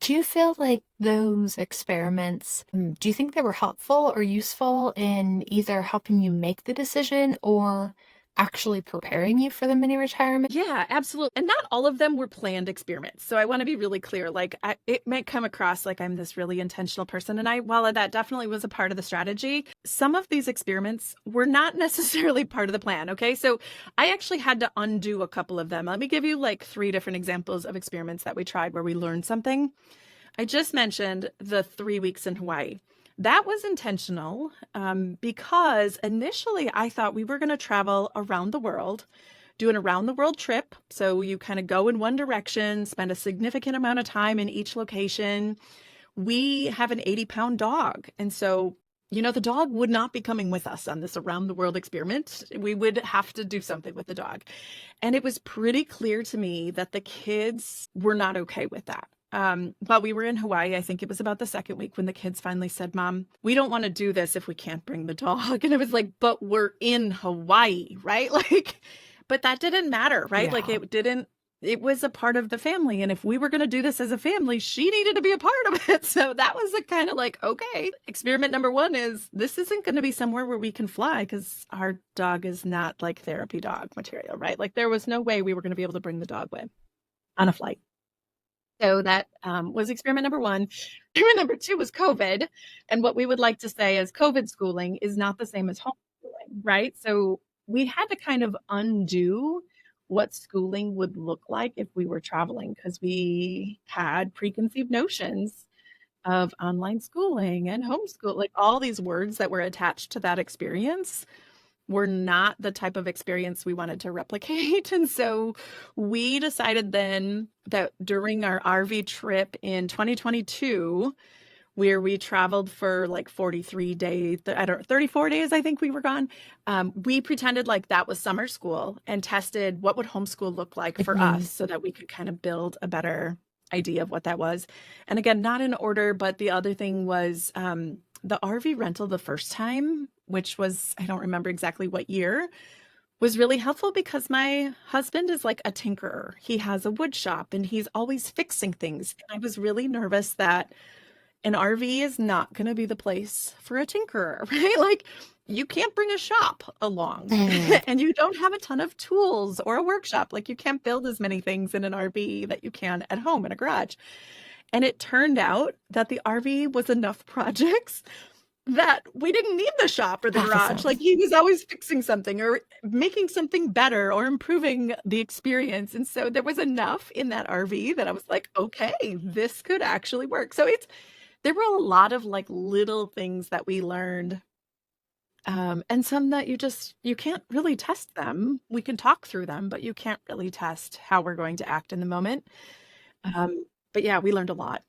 Do you feel like those experiments, do you think they were helpful or useful in either helping you make the decision or actually preparing you for the mini retirement? Yeah, absolutely. And not all of them were planned experiments. So I want to be really clear. It might come across like I'm this really intentional person. And while that definitely was a part of the strategy, some of these experiments were not necessarily part of the plan. Okay. So I actually had to undo a couple of them. Let me give you like three different examples of experiments that we tried where we learned something. I just mentioned the 3 weeks in Hawaii. That was intentional because initially I thought we were going to travel around the world, do an around the world trip. So you kind of go in one direction, spend a significant amount of time in each location. We have an 80-pound dog. And so, the dog would not be coming with us on this around the world experiment. We would have to do something with the dog. And it was pretty clear to me that the kids were not okay with that. While we were in Hawaii, I think it was about the second week when the kids finally said, Mom, we don't want to do this if we can't bring the dog. And it was like, but we're in Hawaii, right? But that didn't matter, right? Yeah. It was a part of the family. And if we were going to do this as a family, she needed to be a part of it. So that was a kind of like, okay, experiment number one is this isn't going to be somewhere where we can fly because our dog is not like therapy dog material, right? Like there was no way we were going to be able to bring the dog with on a flight. So that was experiment number one. Experiment number two was COVID. And what we would like to say is COVID schooling is not the same as homeschooling, right? So we had to kind of undo what schooling would look like if we were traveling because we had preconceived notions of online schooling and homeschool, like all these words that were attached to that experience were not the type of experience we wanted to replicate. And so we decided then that during our RV trip in 2022, where we traveled for like 43 days, 34 days, I think we were gone. We pretended like that was summer school and tested what would homeschool look like for us Mhm. so that we could kind of build a better idea of what that was. And again, not in order, but the other thing was the RV rental the first time, which was, I don't remember exactly what year, was really helpful because my husband is like a tinkerer. He has a wood shop and he's always fixing things. And I was really nervous that an RV is not going to be the place for a tinkerer, right? Like you can't bring a shop along Mm. and you don't have a ton of tools or a workshop. Like you can't build as many things in an RV that you can at home in a garage. And it turned out that the RV was enough projects that we didn't need the shop or the garage. Awesome. Like he was always fixing something or making something better or improving the experience. And so there was enough in that RV that I was like, okay, this could actually work. So there were a lot of like little things that we learned. And some that you can't really test them. We can talk through them, but you can't really test how we're going to act in the moment. But yeah, we learned a lot.